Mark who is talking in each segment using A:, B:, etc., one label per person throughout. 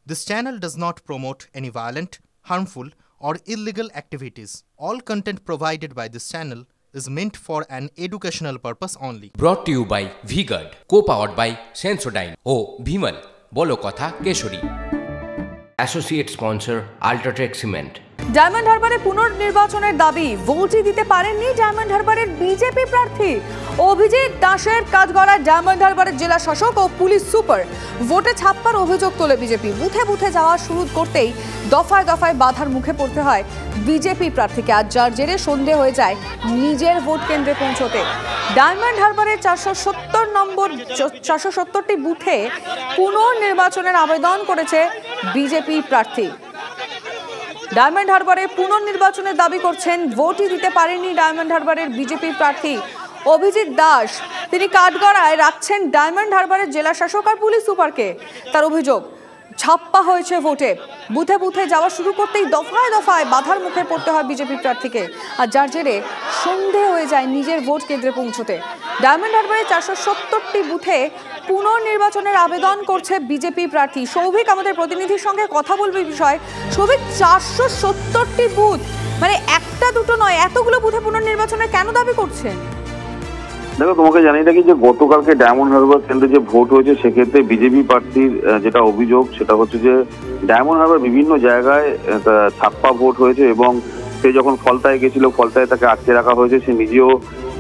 A: This channel does not promote any violent, harmful, or illegal activities. All content provided by this channel is meant for an educational purpose only.
B: Brought to you by V-Guard, co-powered by Sensodyne O Bhimal, বলো কথা কেশরী। Associate sponsor Ultratech Cement।
C: ডায়মন্ড হারবারে পুনর্নির্বাচনের দাবি, ভোটই দিতে পারেননি ডায়মন্ড হারবারের বিজেপি প্রার্থী অভিজিৎ দাসের কাঠগড়ায় ডায়মন্ড হারবারের জেলা শাসক ও পুলিশ সুপার। ভোটে ছাপ্পার অভিযোগ তোলে বিজেপি। বুথে বুথে যাওয়া শুরু করতেই দফায় দফায় বাধার মুখে পড়তে হয় বিজেপি প্রার্থীকে, আর যার জেরে সন্ধে হয়ে যায় নিজের ভোট কেন্দ্রে পৌঁছতে। ডায়মন্ড হারবারের 470টি বুথে পুনর্নির্বাচনের আবেদন করেছে বিজেপি প্রার্থী। ডায়মন্ড হারবারে পুনর্নির্বাচনের দাবি করছেন, ভোটই দিতে পারেননি ডায়মন্ড হারবারের বিজেপি প্রার্থী অভিজিৎ দাস। তিনি কাঠগড়ায় রাখছেন ডায়মন্ড হারবারের জেলা শাসক আর পুলিশ সুপারকে। তার অভিযোগ, ছাপ্পা হয়েছে ভোটে। বুথে বুথে যাওয়া শুরু করতেই দফায় দফায় বাধার মুখে পড়তে হয় বিজেপি প্রার্থীকে, আর যার জেরে সন্ধে হয়ে যায় নিজের ভোট কেন্দ্রে পৌঁছতে। ডায়মন্ড হারবারের 470টি বুথে পুনর্নির্বাচনের আবেদন করছে বিজেপি প্রার্থী। সৌভিক আমাদের প্রতিনিধির সঙ্গে কথা বলবে বিষয়। সৌভিক, 470টি বুথ, মানে একটা দুটো নয়, এতগুলো বুথে পুনর্নির্বাচনের কেন দাবি করছেন?
D: দেখো, তোমাকে জানিয়ে রাখি যে গতকালকে ডায়মন্ড হারবার কেন্দ্রে যে ভোট হয়েছে সেক্ষেত্রে বিজেপি প্রার্থীর যেটা অভিযোগ সেটা হচ্ছে যে ডায়মন্ড হারবার বিভিন্ন জায়গায় ছাপ্পা ভোট হয়েছে এবং সে যখন ফলতায় গেছিল ফলতায় তাকে আটকে রাখা হয়েছে। সে নিজেও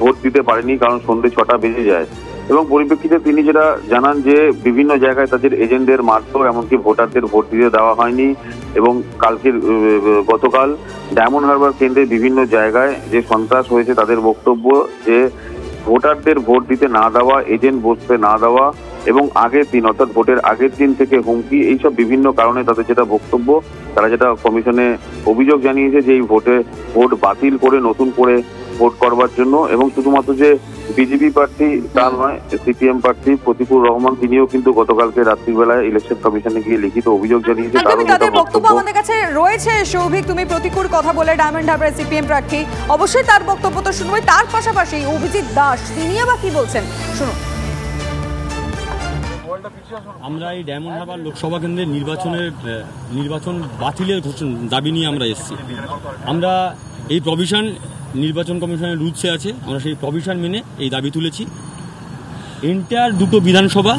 D: ভোট দিতে পারেনি কারণ সন্ধ্যে 6টা বেজে যায়। এবং পরিপ্রেক্ষিতে তিনি যেটা জানান যে বিভিন্ন জায়গায় তাদের এজেন্টদের মারধর, এমনকি ভোটারদের ভোট দিতে দেওয়া হয়নি। এবং গতকাল ডায়মন্ড হারবার কেন্দ্রের বিভিন্ন জায়গায় যে সন্ত্রাস হয়েছে তাদের বক্তব্য যে ভোটারদের ভোট দিতে না দেওয়া, এজেন্ট বসতে না দেওয়া এবং আগের দিন অর্থাৎ ভোটের আগের দিন থেকে হুমকি, এইসব বিভিন্ন কারণে তাদের যেটা বক্তব্য, তারা যেটা কমিশনে অভিযোগ জানিয়েছে যে এই ভোট বাতিল করে নতুন করে ভোট করবার জন্য। এবং শুধুমাত্র যে বিজেপি প্রার্থী তা নয়, সিপিএম প্রার্থী প্রতিকুর রহমান তিনিও কিন্তু গতকালকে রাত্রিবেলায় ইলেকশন কমিশনে গিয়ে লিখিত অভিযোগ জানিয়েছে।
C: তাদের বক্তব্য আমাদের কাছে রয়েছে। সৌভিক, তুমি প্রতিকুর কথা বলে ডায়মন্ড হারবারের সিপিএম প্রার্থী, অবশ্যই তার বক্তব্য তো শুনবই। তার পাশাপাশি অভিজিৎ দাস তিনি আবার কি বলছেন শুনুন।
E: আমরা এই ডায়মন্ড হারবার লোকসভা কেন্দ্রের নির্বাচন বাতিলের দাবি নিয়ে আমরা এসেছি। আমরা এই প্রভিশন নির্বাচন কমিশনের রুলসে আছে, আমরা সেই প্রভিশন মেনে এই দাবি তুলেছি। এন্টায়ার দুটো বিধানসভা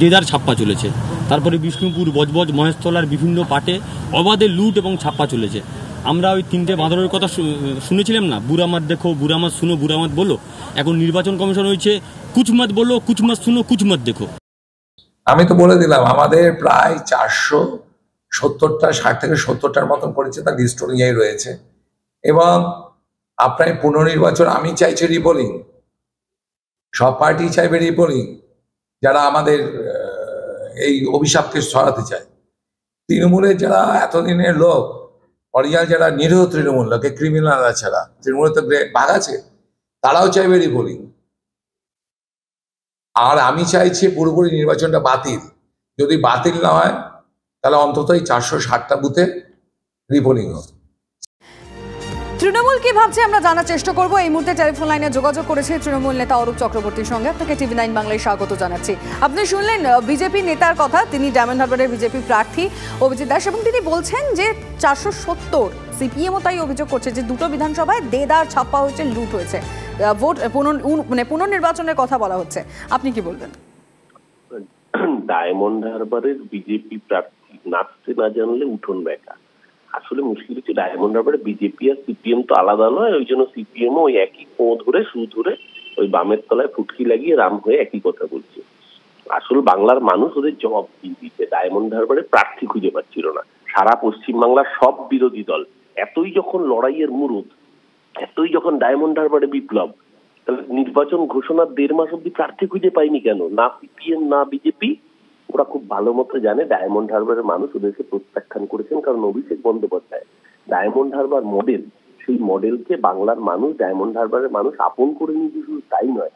E: দেদার ছাপ্পা চলেছে, তারপরে বিষ্ণুপুর, বজবজ, মহেশতলার বিভিন্ন পাটে অবাধে লুট এবং ছাপ্পা চলেছে। আমরা ওই 3টে বাঁদরের কথা শুনেছিলাম না, বুড়ামাত দেখো, বুড়ামাত শুনো, বুড়ামাত বলো। এখন নির্বাচন কমিশন হয়েছে কুচমাত বলো, কুচমাত শুনো, কুচমাত দেখো।
F: আমি তো বলে দিলাম আমাদের প্রায় 470টা 60 থেকে 70টার মতন করেছে, তার লিস্ট অনুযায়ী রয়েছে। এবং আপনার পুনর্নির্বাচন আমি চাইছি রিপোলিং, সব পার্টি চাইবে রিপোলিং, যারা আমাদের এই অভিশাপকে সরাতে চায়। তৃণমূলের যারা এতদিনের লোক, অরিজিনাল যারা নিরীহ তৃণমূল লোকে, ক্রিমিনাল ছাড়া তৃণমূলের তো ভাগ আছে, তারাও চাইবে রিপোলিং। আর আমি চাইছি পুরোপুরি নির্বাচনটা বাতিল। যদি বাতিল না হয় তাহলে অন্তত এই 460টা বুথে রিপোলিং হোক।
C: তৃণমূল কি ভাবছে আমরা জানার চেষ্টা করব। এই মুহূর্তে টেলিফোন লাইনে যোগাযোগ করেছে তৃণমূল নেতা অরূপ চক্রবর্তীর সঙ্গে। আপনাকে TV9 বাংলায় স্বাগত জানাচ্ছি। আপনি শুনলেন বিজেপি নেতার কথা, তিনি ডায়মন্ড হারবারের বিজেপি প্রার্থী অভিজিৎ দাস, এবং তিনি বলছেন যে 470 সিপিএমও তাই অভিযোগ করছে যে দুটো বিধানসভায় দেদার ছাপ্পা হয়েছে, লুট হয়েছে, ভোট পুনর্নির্বাচনের কথা বলা হচ্ছে। আপনি কি বলবেন?
G: ডায়মন্ড হারবারের বিজেপি প্রার্থী নাচতে না জানলে উঠোন বেকা। আসলে মুশকিল হচ্ছে ডায়মন্ড হারবারে বিজেপি আর সিপিএম তো আলাদা নয়, ওই জন্য সিপিএম ওই একই সু ধরে ওই বামের তলায় ফুটকি লাগিয়ে রাম হয়ে একই কথা বলছে। আসলে বাংলার মানুষ ওদের জবাব দিচ্ছে। ডায়মন্ড হারবারে প্রার্থী খুঁজে পাচ্ছিল না। সারা পশ্চিমবাংলার সব বিরোধী দল এতই যখন লড়াইয়ের মুরুদ, এতই যখন ডায়মন্ড হারবারে বিপ্লব, তাহলে নির্বাচন ঘোষণার 1.5 মাস অব্দি প্রার্থী খুঁজে পাইনি কেন? না সিপিএম না বিজেপি। ওরা খুব ভালো মতো জানে ডায়মন্ড হারবারের মানুষ ওদেরকে প্রত্যাখ্যান করেছেন, কারণ অভিষেক বন্দ্যোপাধ্যায় ডায়মন্ড হারবার মডেল, সেই মডেলকে বাংলার মানুষ, ডায়মন্ড হারবারের মানুষ আপন করে নিয়েছে। শুধু তাই নয়,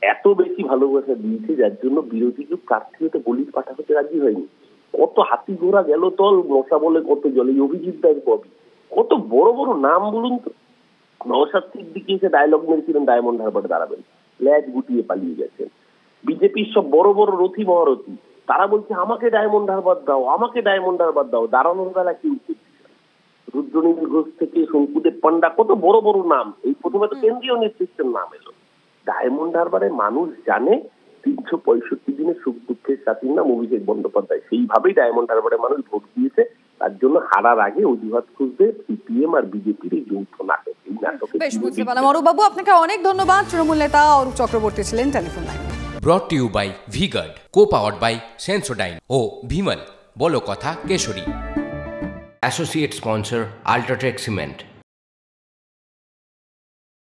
G: এত বেশি ভালোবাসা দিয়েছে যার জন্য বিরোধী কেউ প্রার্থী হতে বলির পাঠা হতে রাজি হয়নি। কত হাতি ঘোড়া গেল তল, মশা বলে কত জলে, অভিজিৎ দাস, ববি, কত বড় বড় নাম বলুন তো। নওশাদ সিদ্দিকী এসে ডায়লগ মেরেছিলেন ডায়মন্ড হারবারে দাঁড়াবেন, ল্যাজ গুটিয়ে পালিয়ে গেছেন। বিজেপির সব বড় বড় রথী মহারথী তারা বলছে আমাকে ডায়মন্ড হারবার দাও, আমাকে ডায়মন্ড হারবার দাও। দাঁড়ানোর বেলা কি রুদ্রনীল ঘোষ থেকে শঙ্কুদেব পান্ডা, কত বড় বড় নাম। এই প্রথমে তো কেন্দ্রীয় নেতৃত্বের নাম এলো। ডায়মন্ড হারবারে মানুষ জানে 365 দিনের সুখ দুঃখের সাথীর নাম অভিষেক বন্দ্যোপাধ্যায়। সেইভাবেই ডায়মন্ড হারবারে মানুষ ভোট দিয়েছে। তার জন্য হারার আগে অজুহাত খুঁজবে সিপিএম আর বিজেপির এই যৌথ নাটক। এই নাটকে
C: বেশ বুঝতে পারলাম। অরূপ বাবু, আপনাকে অনেক ধন্যবাদ। তৃণমূল নেতা অরূপ চক্রবর্তী ছিলেন telephone line.
B: Brought to you by Vguard, co powered by Sensodyne ও ভিমল, বলো কথা কেশরী। Associate sponsor UltraTech cement.